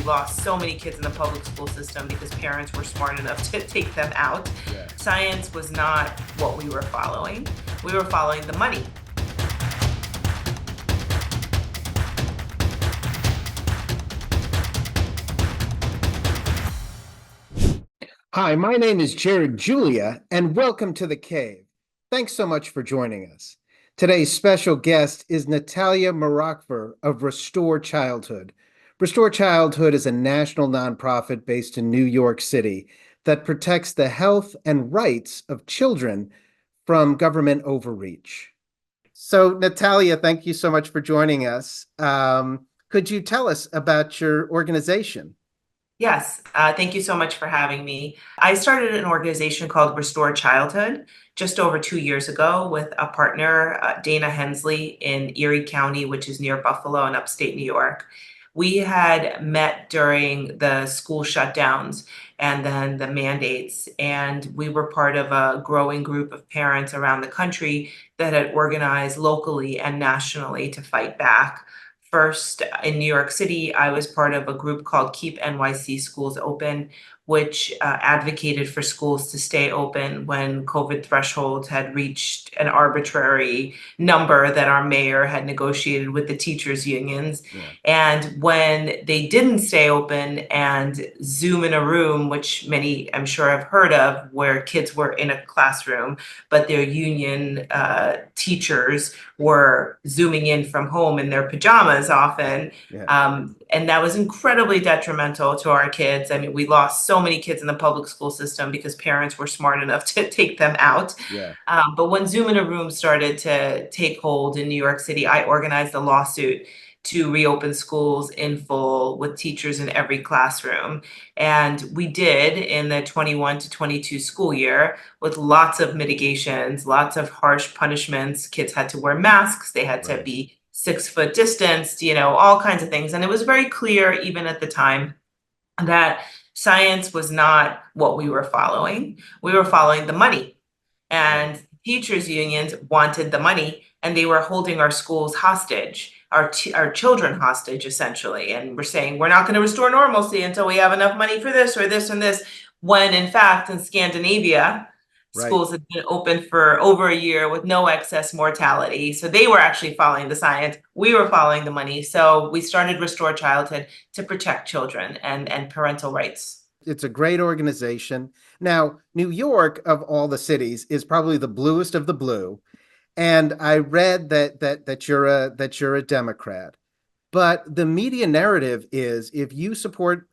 lost so many kids in the public school system because parents were smart enough to take them out. Yeah. Science was not what we were following. We were following the money. Hi, my name is Jared Julia, and welcome to The Cave. Thanks so much for joining us. Today's special guest is Natalya Murakhver of Restore Childhood. Restore Childhood is a national nonprofit based in New York City that protects the health and rights of children from government overreach. So, Natalya, thank you so much for joining us. Could you tell us about your organization? Yes, thank you so much for having me. I started an organization called Restore Childhood just over 2 years ago with a partner, Dana Hensley, in Erie County, which is near Buffalo in upstate New York. We had met during the school shutdowns and then the mandates, and we were part of a growing group of parents around the country that had organized locally and nationally to fight back. First, in New York City, I was part of a group called Keep NYC Schools Open, which advocated for schools to stay open when COVID thresholds had reached an arbitrary number that our mayor had negotiated with the teachers' unions. Yeah. And when they didn't stay open and Zoom in a room, which many I'm sure have heard of, where kids were in a classroom, but their union teachers were Zooming in from home in their pajamas often. Yeah. And that was incredibly detrimental to our kids. I mean, we lost so many kids in the public school system because parents were smart enough to take them out. Yeah. But when Zoom in a Room started to take hold in New York City, I organized a lawsuit to reopen schools in full with teachers in every classroom. And we did in the 21 to 22 school year with lots of mitigations, lots of harsh punishments. Kids had to wear masks, they had to Right. be 6 foot distanced, all kinds of things. And it was very clear, even at the time, that science was not what we were following. We were following the money. Right. And teachers' unions wanted the money, and they were holding our schools hostage, our children hostage, essentially. And we're saying, we're not going to restore normalcy until we have enough money for this or this and this. When in fact, in Scandinavia, Right. schools had been open for over a year with no excess mortality. So they were actually following the science. We were following the money. So we started Restore Childhood to protect children and parental rights. It's a great organization. Now, New York, of all the cities, is probably the bluest of the blue. And I read that you're a Democrat. But the media narrative is if you support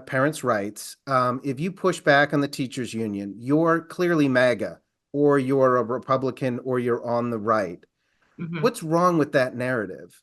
parents' rights, if you push back on the teachers' union, you're clearly MAGA, or you're a Republican, or you're on the right. Mhm. What's wrong with that narrative?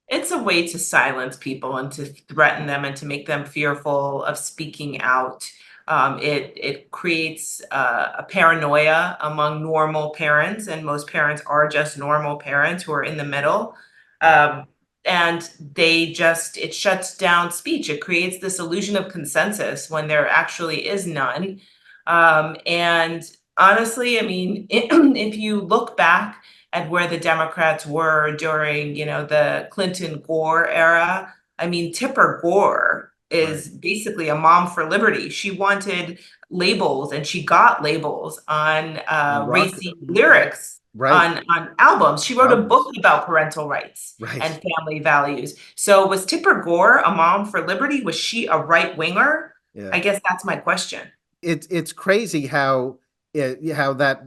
It's a way to silence people and to threaten them and to make them fearful of speaking out. It creates a paranoia among normal parents, and most parents are just normal parents who are in the middle. Yeah. Um, and it shuts down speech. It creates this illusion of consensus when there actually is none. And honestly, I mean, if you look back at where the Democrats were during, the Clinton Gore era. I mean, Tipper Gore Right. is basically a mom for liberty. She wanted labels, and she got labels on On rock, racy lyrics right. on albums. She wrote a book Albums. about parental rights Right. and family values. So was Tipper Gore a mom for liberty? Was she a right winger? Yeah. I guess that's my question. It's crazy how that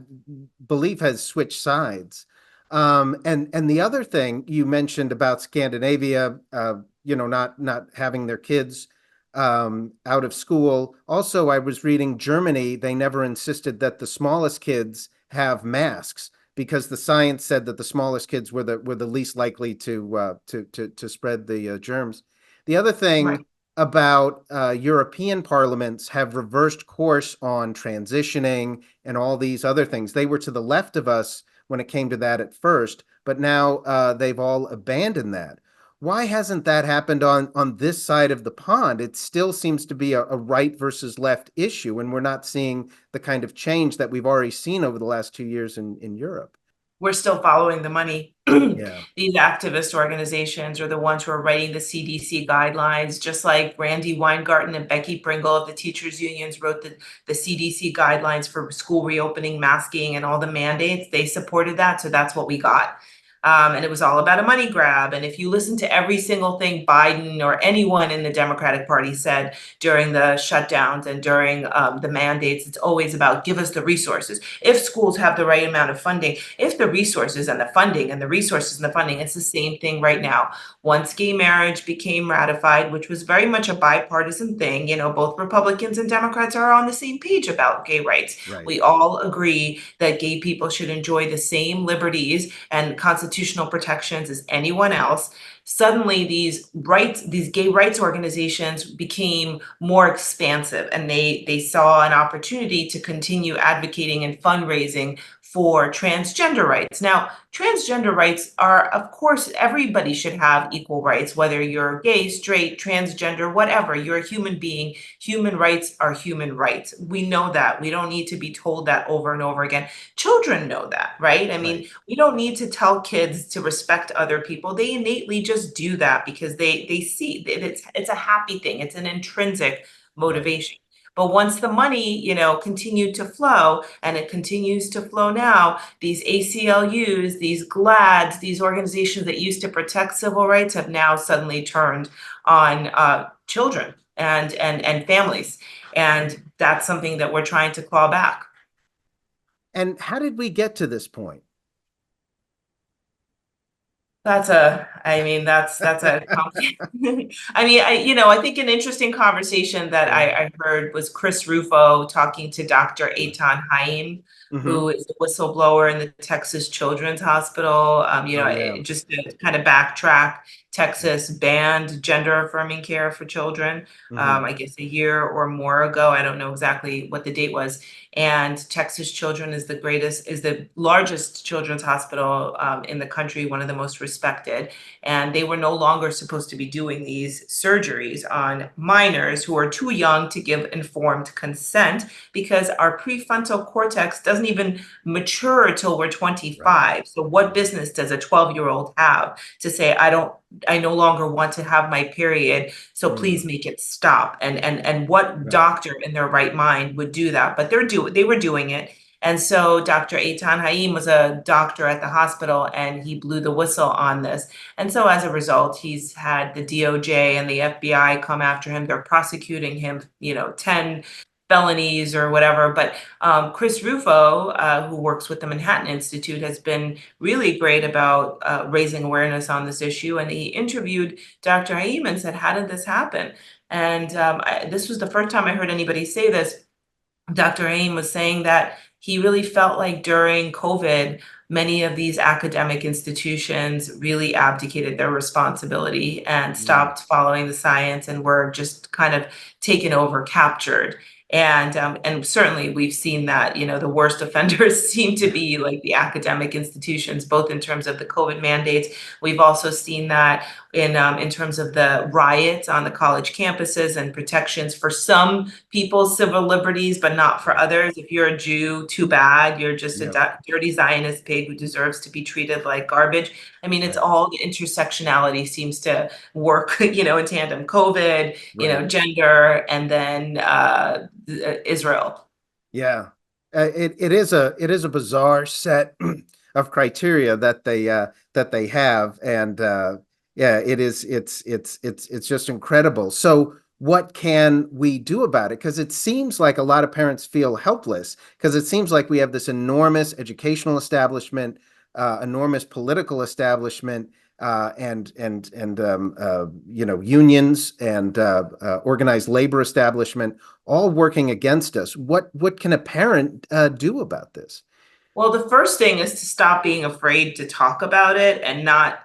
belief has switched sides. And the other thing you mentioned about Scandinavia, not having their kids out of school. Also, I was reading Germany, they never insisted that the smallest kids have masks because the science said that the smallest kids were the least likely to spread the germs. The other Right. thing about European parliaments have reversed course on transitioning and all these other things. They were to the left of us when it came to that at first, but now they've all abandoned that. Why hasn't that happened on this side of the pond? It still seems to be a right versus left issue, and we're not seeing the kind of change that we've already seen over the last 2 years in Europe. we're still following the money. Yeah, These activist organizations are the ones who are writing the CDC guidelines, just like Randy Weingarten and Becky Pringle of the teachers unions wrote the CDC guidelines for school reopening, masking, and all the mandates. They supported that, so that's what we got. And it was all about a money grab. And if you listen to every single thing Biden or anyone in the Democratic Party said during the shutdowns and during the mandates, it's always about give us the resources. If schools have the right amount of funding, if the resources and the funding and the resources and the funding, it's the same thing right now. Once gay marriage became ratified, which was very much a bipartisan thing, both Republicans and Democrats are on the same page about gay rights. right. We all agree that gay people should enjoy the same liberties and constitutional protections as anyone else. Suddenly these gay rights organizations became more expansive, and they saw an opportunity to continue advocating and fundraising for transgender rights. Now, transgender rights are, of course, everybody should have equal rights, whether you're gay, straight, transgender, whatever. You're a human being. Human rights are human rights. We know that. We don't need to be told that over and over again. Children know that, right? I Right. mean, we don't need to tell kids to respect other people. They innately just do that because they see that it's a happy thing. It's an intrinsic Right. motivation. But once the money, continued to flow, and it continues to flow now, these ACLUs, these GLADs, these organizations that used to protect civil rights have now suddenly turned on children and families. And that's something that we're trying to claw back. And how did we get to this point? That's a I think an interesting conversation that Yeah. I heard was Chris Rufo talking to Dr. Yeah. Eitan Haim, Hmm. who is a whistleblower in the Texas Children's Hospital. Oh, yeah. Just to kind of backtrack, Texas banned gender affirming care for children, Hmm. I guess a year or more ago. I don't know exactly what the date was. And Texas Children is the largest children's hospital in the country, one of the most respected. And they were no longer supposed to be doing these surgeries on minors who are too young to give informed consent, because our prefrontal cortex doesn't even mature until we're Right. 25. So what business does a 12-year-old have to say, I no longer want to have my period, so please Mm. make it stop? And what Right. doctor in their right mind would do that? But they were doing it. And so Dr. Eitan Haim was a doctor at the hospital, and he blew the whistle on this. And so as a result, he's had the DOJ and the FBI come after him. They're prosecuting him, 10 felonies or whatever. But Chris Rufo, who works with the Manhattan Institute, has been really great about raising awareness on this issue. And he interviewed Dr. Haim and said, how did this happen? And this was the first time I heard anybody say this. Dr. Aim was saying that he really felt like during COVID, many of these academic institutions really abdicated their responsibility and Mm. stopped following the science and were just kind of taken over, captured. And certainly we've seen that, the worst offenders seem to be like the academic institutions, both in terms of the COVID mandates. We've also seen that in terms of the riots on the college campuses and protections for some people's civil liberties, but not for Right. others. If you're a Jew, too bad. You're just a Yep. dirty Zionist pig who deserves to be treated like garbage. I mean, it's Right. all the intersectionality seems to work, in tandem. COVID, Right. gender, and then Israel. Yeah. It is a bizarre set of criteria that they have, and yeah, it's just incredible. So what can we do about it? Because it seems like a lot of parents feel helpless, because it seems like we have this enormous educational establishment, enormous political establishment, and unions and organized labor establishment all working against us. What can a parent do about this? Well, the first thing is to stop being afraid to talk about it and not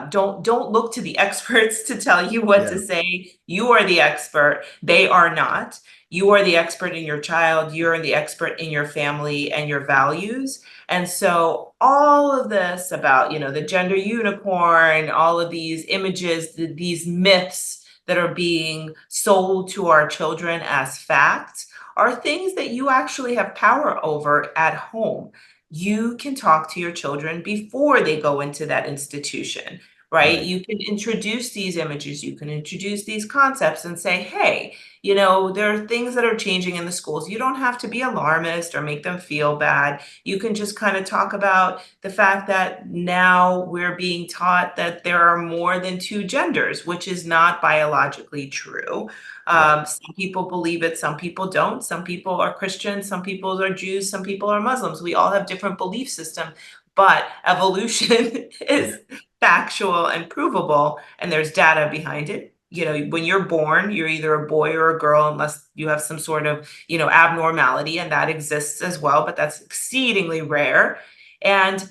don't look to the experts to tell you what to Yeah, say. You are the expert. They are not. You are the expert in your child. You're the expert in your family and your values. And so all of this about, the gender unicorn, all of these images, these myths that are being sold to our children as fact are things that you actually have power over at home. you can talk to your children before they go into that institution, right? Right. You can introduce these images, you can introduce these concepts and say, hey, there are things that are changing in the schools. You don't have to be alarmist or make them feel bad. You can just kind of talk about the fact that now we're being taught that there are more than two genders, which is not biologically true. Right. Some people believe it, some people don't. Some people are Christians, some people are Jews, some people are Muslims. We all have different belief systems, but evolution Yeah. is factual and provable, and there's data behind it. When you're born, you're either a boy or a girl, unless you have some sort of, abnormality, and that exists as well, but that's exceedingly rare. And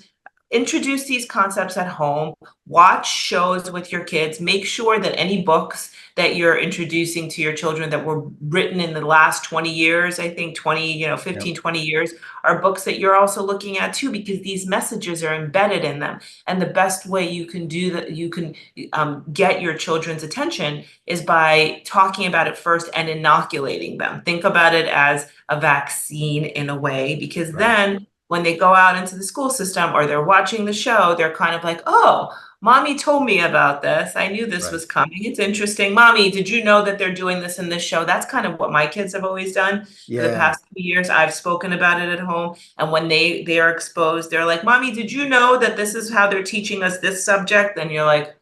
introduce these concepts at home, watch shows with your kids, make sure that any books that you're introducing to your children that were written in the last 20 years, I think 20, Yeah. 15, 20 years, are books that you're also looking at too, because these messages are embedded in them. And the best way you can do that, you can get your children's attention is by talking about it first and inoculating them. Think about it as a vaccine in a way, because Right. then when they go out into the school system or they're watching the show, they're kind of like, oh, mommy told me about this. I knew this Right. was coming. It's interesting. Mommy, did you know that they're doing this in this show? That's kind of what my kids have always done for the Yeah. past 2 years. I've spoken about it at home. And when they are exposed, they're like, Mommy, did you know that this is how they're teaching us this subject? And you're like,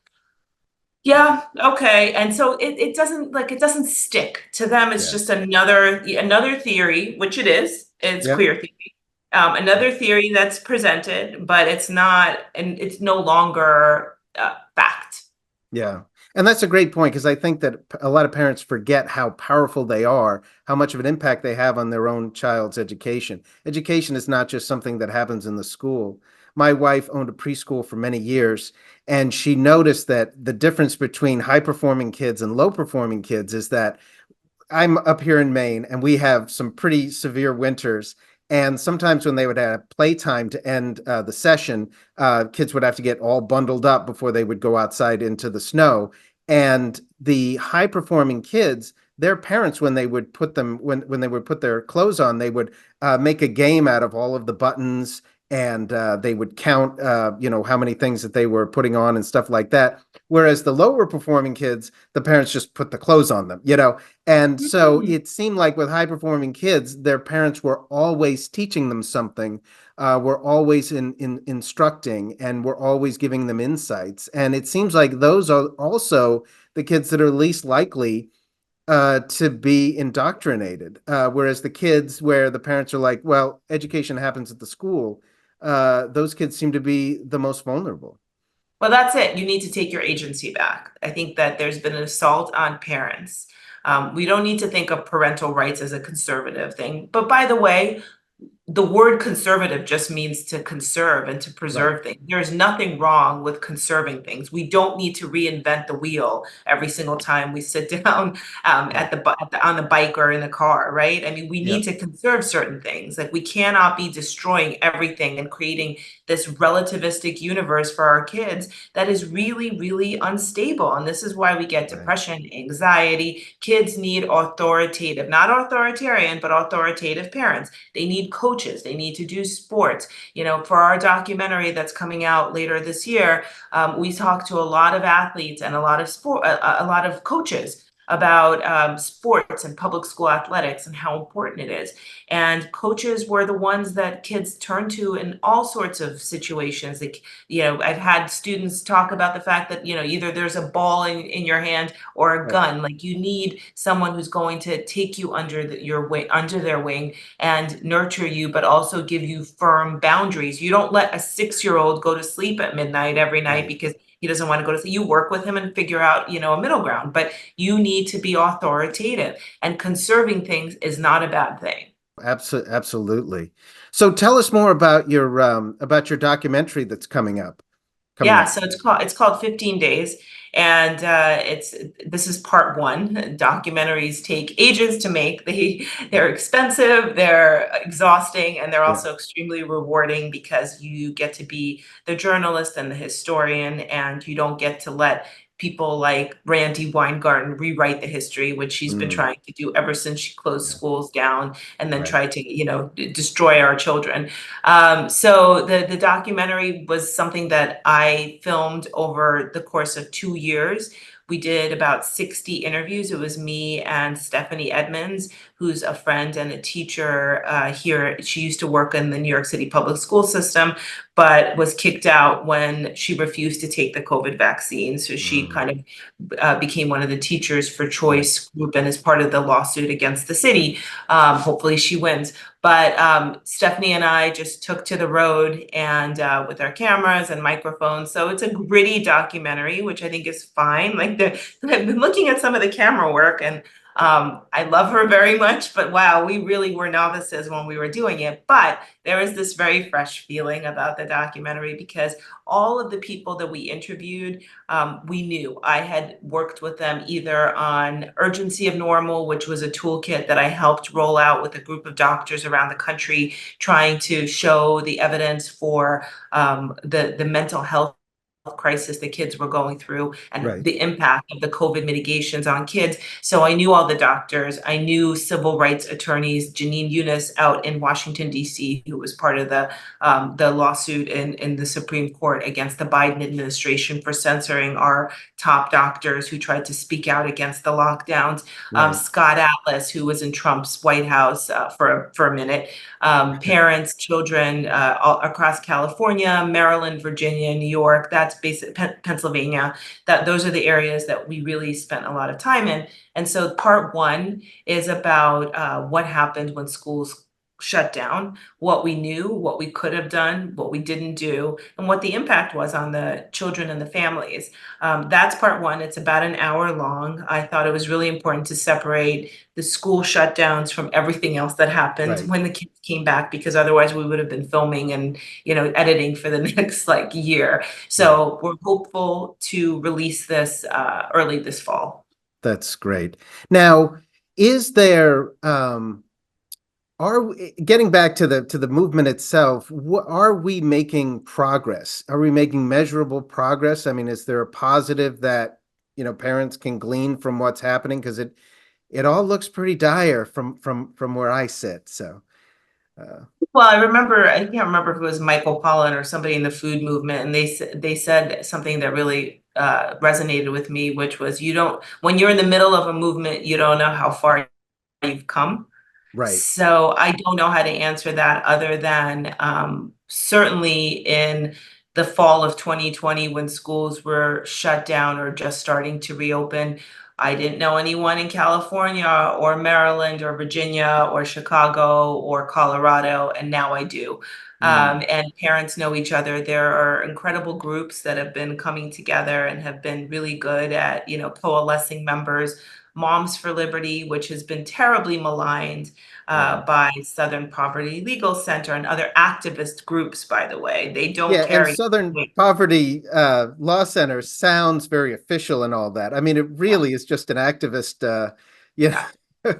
yeah, okay. And so it doesn't stick to them. It's Yeah. just another theory, which it is. It's Yeah. queer theory. Another theory that's presented, but it's not, and it's no longer fact. Yeah. And that's a great point because I think that a lot of parents forget how powerful they are, how much of an impact they have on their own child's education. Education is not just something that happens in the school. My wife owned a preschool for many years, and she noticed that the difference between high performing kids and low performing kids is that I'm up here in Maine, and we have some pretty severe winters. And sometimes when they would have playtime to end the session, kids would have to get all bundled up before they would go outside into the snow. And the high performing kids, their parents, when they would put them when they would put their clothes on, they would make a game out of all of the buttons, and they would count, how many things that they were putting on and stuff like that. Whereas the lower performing kids, the parents just put the clothes on them. And so Mhm. it seemed like with high performing kids, their parents were always teaching them something, were always instructing, and were always giving them insights. And it seems like those are also the kids that are least likely to be indoctrinated. Whereas the kids where the parents are like, well, education happens at the school, those kids seem to be the most vulnerable. Well, that's it. You need to take your agency back. I think that there's been an assault on parents. We don't need to think of parental rights as a conservative thing. But by the way, the word conservative just means to conserve and to Right. preserve things. There's nothing wrong with conserving things. We don't need to reinvent the wheel every single time we sit down Right. on the bike or in the car, right? I mean, we Yeah. need to conserve certain things. Like we cannot be destroying everything and creating this relativistic universe for our kids that is really, really unstable. And this is why we get Right. depression, anxiety. Kids need authoritative, not authoritarian, but authoritative parents. They need coaches. They need to do sports. For our documentary that's coming out later this year, we talk to a lot of athletes and a lot of coaches about sports and public school athletics and how important it is. And coaches were the ones that kids turn to in all sorts of situations. Like, I've had students talk about the fact that, either there's a ball in your hand or a Right. gun. Like you need someone who's going to take you under their wing and nurture you, but also give you firm boundaries. You don't let a 6-year-old go to sleep at midnight every night Right. because he doesn't want to go to sleep. You work with him and figure out, a middle ground, but you need to be authoritative, and conserving things is not a bad thing. Absolutely. So tell us more about your documentary that's coming Yeah, up. so it's called 15 Days, and it's this is part one. Documentaries take ages to make. They're expensive, they're exhausting, and they're Yeah. also extremely rewarding because you get to be the journalist and the historian, and you don't get to let people like Brandy Weingarten rewrite the history, which she's been Mm, trying to do ever since she closed yeah, schools down and then right. tried to, destroy our children. So the documentary was something that I filmed over the course of 2 years. We did about 60 interviews. It was me and Stephanie Edmonds, who's a friend and a teacher here. She used to work in the New York City public school system, but was kicked out when she refused to take the COVID vaccine. So she Mm, kind of became one of the teachers for right, choice group and is part of the lawsuit against the city. Hopefully she wins. But Stephanie and I just took to the road and with our cameras and microphones. So it's a gritty documentary, which I think is fine. I've been looking at some of the camera work and I love her very much, but wow, we really were novices when we were doing it. But there is this very fresh feeling about the documentary because all of the people that we interviewed, we knew. I had worked with them either on Urgency of Normal, which was a toolkit that I helped roll out with a group of doctors around the country, trying to show the evidence for the mental health crisis the kids were going through and right, the impact of the COVID mitigations on kids. So I knew all the doctors. I knew civil rights attorneys, Janine Eunice out in Washington, D.C., who was part of the lawsuit in the Supreme Court against the Biden administration for censoring our top doctors who tried to speak out against the lockdowns. right. Scott Atlas, who was in Trump's White House for a minute. Parents, children all across California, Maryland, Virginia, New York. That's basic Pennsylvania. Those are the areas that we really spent a lot of time in. And so part one is about what happened when schools shut down, what we knew, what we could have done, what we didn't do, and what the impact was on the children and the families. That's part one. It's about an hour long. I thought it was really important to separate the school shutdowns from everything else that happened Right. when the kids came back, because otherwise we would have been filming and editing for the next like year. Yeah, So we're hopeful to release this early this fall. that's great. Now, is there getting back to the movement itself, are we making progress? Are we making measurable progress? I mean, is there a positive that, parents can glean from what's happening? Because it all looks pretty dire from where I sit. So, uh, Well, I can't remember if it was Michael Pollan or somebody in the food movement, and they said something that really resonated with me, which was when you're in the middle of a movement, you don't know how far you've come. right. So I don't know how to answer that other than certainly in the fall of 2020 when schools were shut down or just starting to reopen. I didn't know anyone in California or Maryland or Virginia or Chicago or Colorado, and now I do. Mm, And parents know each other. There are incredible groups that have been coming together and have been really good at, coalescing members. Moms for Liberty, which has been terribly maligned right. by Southern Poverty Legal Center and other activist groups, by the way. They don't Yeah, and carry Southern weight. Poverty Law Center sounds very official and all that. I mean, it really is just an activist, Yeah.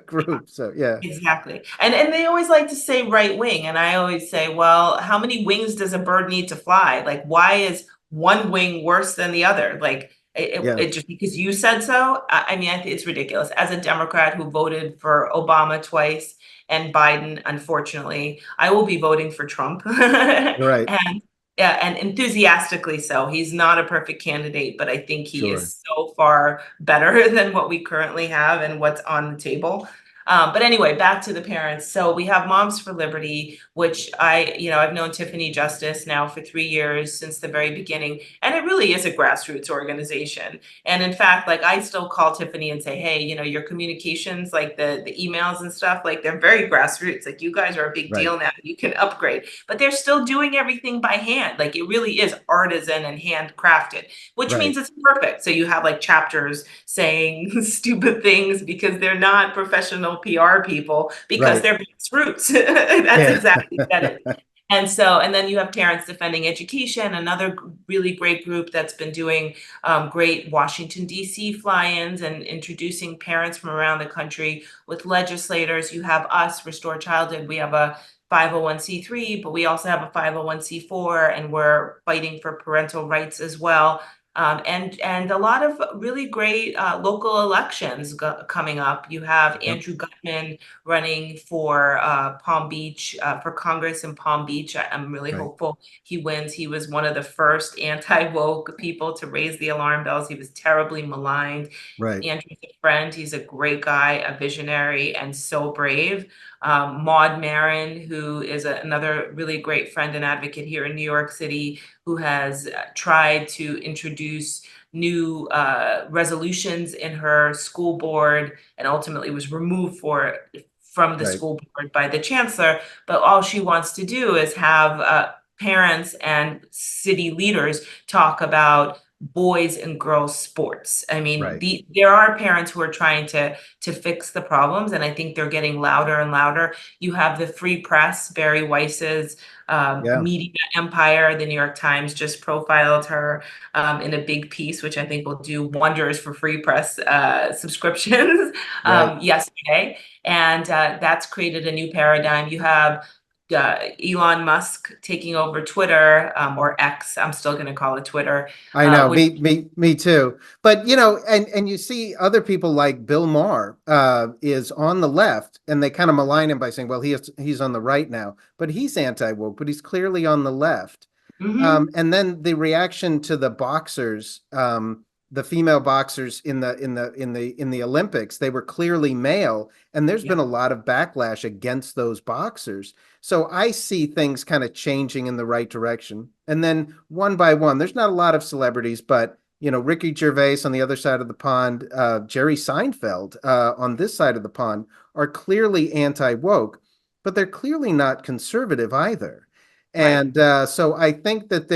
group. So yeah, Exactly. And they always like to say right wing. And I always say, well, how many wings does a bird need to fly? Like, why is one wing worse than the other? Like, yeah, it just because you said so. I mean, I think it's ridiculous. As a Democrat who voted for Obama twice and Biden, unfortunately, I will be voting for Trump. right, And yeah, and enthusiastically so. He's not a perfect candidate, but I think he sure. is so far better than what we currently have and what's on the table. But anyway, back to the parents. So we have Moms for Liberty, which I've known Tiffany Justice now for 3 years since the very beginning. And it really is a grassroots organization. And in fact, like I still call Tiffany and say, hey, your communications, like the emails and stuff, like they're very grassroots. Like you guys are a big Right, deal now. You can upgrade, but they're still doing everything by hand. Like it really is artisan and handcrafted, which right. means it's perfect. So you have like chapters saying stupid things because they're not professional PR people, because Right. they're grassroots. That's Yeah. exactly said it. And then you have Parents Defending Education, another really great group that's been doing great Washington, D.C. fly-ins and introducing parents from around the country with legislators. You have us, Restore Childhood. We have a 501(c)(3, but we also have a 501(c)(4, and we're fighting for parental rights as well. And a lot of really great local elections coming up. You have Yep. Andrew Gutman running for Palm Beach for Congress in Palm Beach. I'm really Right. hopeful he wins. He was one of the first anti-woke people to raise the alarm bells. He was terribly maligned. Right. Andrew's a friend. He's a great guy, a visionary, and so brave. Maud Marin, who is another really great friend and advocate here in New York City, who has tried to introduce new resolutions in her school board and ultimately was removed from the Right. school board by the chancellor. But all she wants to do is have parents and city leaders talk about boys and girls sports. I mean, Right. there are parents who are trying to fix the problems, and I think they're getting louder and louder. You have the Free Press, Barry Weiss's Yeah. media empire. The New York Times just profiled her in a big piece, which I think will do wonders for Free Press subscriptions Right. yesterday. And that's created a new paradigm. You have Elon Musk taking over Twitter, or X. I'm still going to call it Twitter, I know, which me too. But and you see other people like Bill Maher is on the left, and they kind of malign him by saying, "Well, he's on the right now, but he's anti-woke, but he's clearly on the left." Mhm. And then the reaction to the boxers, the female boxers in the Olympics, they were clearly male, and there's been Yeah, a lot of backlash against those boxers. So I see things kind of changing in the right direction. And then one by one, there's not a lot of celebrities, but Ricky Gervais on the other side of the pond, Jerry Seinfeld on this side of the pond are clearly anti-woke, but they're clearly not conservative either. right. And so I think that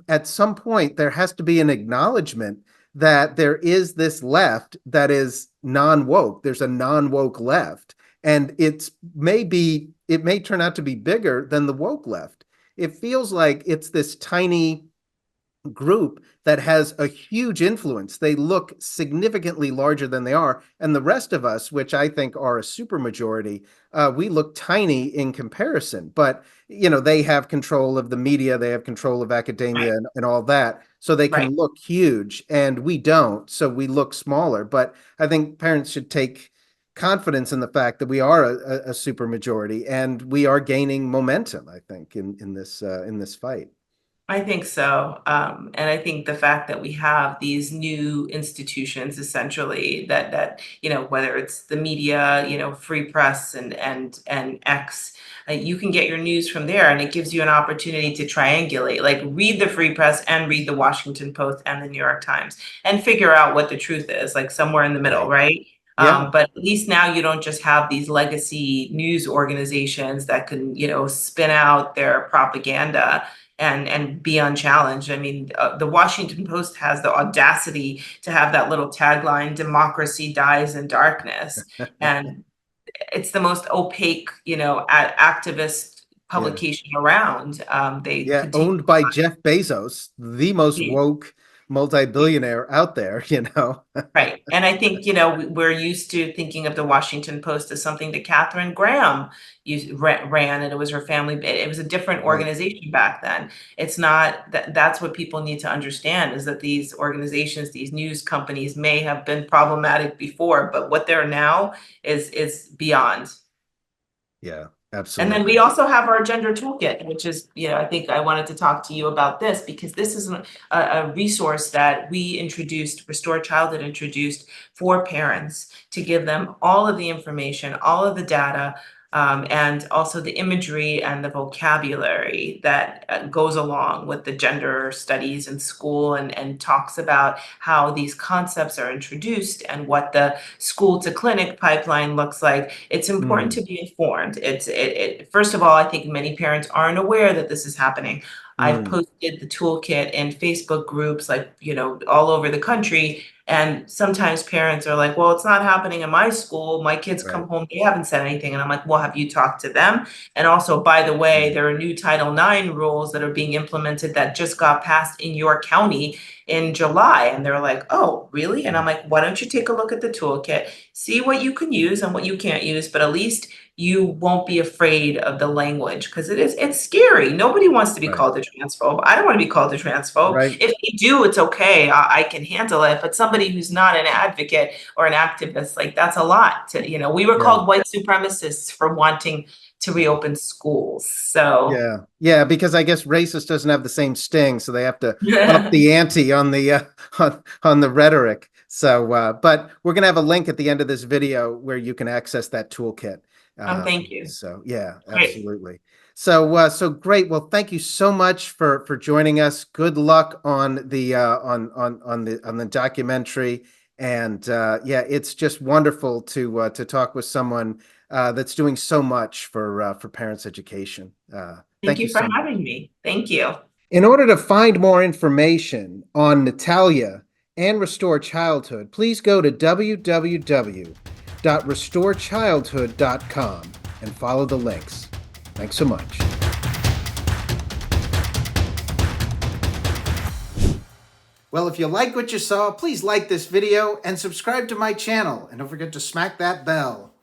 at some point, there has to be an acknowledgement that there is this left that is non-woke. There's a non-woke left. And it may turn out to be bigger than the woke left. It feels like it's this tiny group that has a huge influence. They look significantly larger than they are. And the rest of us, which I think are a supermajority, we look tiny in comparison. But, they have control of the media, they have control of academia Right. and all that. So they Right. can look huge, and we don't. So we look smaller. But I think parents should take confidence in the fact that we are a supermajority and we are gaining momentum, I think, in this fight. I think so. And I think the fact that we have these new institutions essentially that whether it's the media, free press and X, you can get your news from there, and it gives you an opportunity to triangulate, like read the free press and read the Washington Post and the New York Times and figure out what the truth is, like somewhere in the middle, Right. right? Yeah. But at least now you don't just have these legacy news organizations that can, spin out their propaganda and be unchallenged. I mean, the Washington Post has the audacity to have that little tagline, "Democracy dies in darkness," and it's the most opaque, activist Yeah. publication around. They Yeah, continue owned by Jeff Bezos, the most to. woke multi-billionaire out there. Right. And I think, we're used to thinking of the Washington Post as something that Catherine Graham ran, and it was her family. It was a different Right. organization back then. It's not that. That's what people need to understand, is that these organizations, these news companies may have been problematic before, but what they're now is beyond. Yeah, And then we absolutely. also have our gender toolkit, which is, I think I wanted to talk to you about this because this is a resource that we introduced, Restore Childhood introduced for parents to give them all of the information, all of the data, and also the imagery and the vocabulary that goes along with the gender studies in school, and talks about how these concepts are introduced and what the school to clinic pipeline looks like. It's important Mm, to be informed. First of all, I think many parents aren't aware that this is happening. I've mm, posted the toolkit in Facebook groups, like, all over the country. And sometimes parents are like, well, it's not happening in my school. My kids come right. home, they haven't said anything. And I'm like, well, have you talked to them? And also, by the way, Mm, there are new Title IX rules that are being implemented that just got passed in your county in July. And they're like, oh, really? And I'm mm, like, why don't you take a look at the toolkit, see what you can use and what you can't use, but at least you won't be afraid of the language because it's scary. Nobody wants to be Right. called a transphobe. I don't want to be called a transphobe. Right. If they do, it's okay. I can handle it. But somebody who's not an advocate or an activist, like that's a lot to, we were Yeah. called white supremacists for wanting to reopen schools. So Yeah, yeah, because I guess racist doesn't have the same sting, so they have to up the ante on the on the rhetoric. So, but we're gonna have a link at the end of this video where you can access that toolkit. oh, thank you. So, yeah, Great. absolutely. So, so great. Well, thank you so much for joining us. Good luck on the on the documentary, and yeah, it's just wonderful to talk with someone that's doing so much for parents' education. Thank Thank you you for so much. having me. Thank you. In order to find more information on Natalya and Restore Childhood, please go to www.restorechildhood.com and follow the links. Thanks so much. Well, if you like what you saw, please like this video and subscribe to my channel. And don't forget to smack that bell.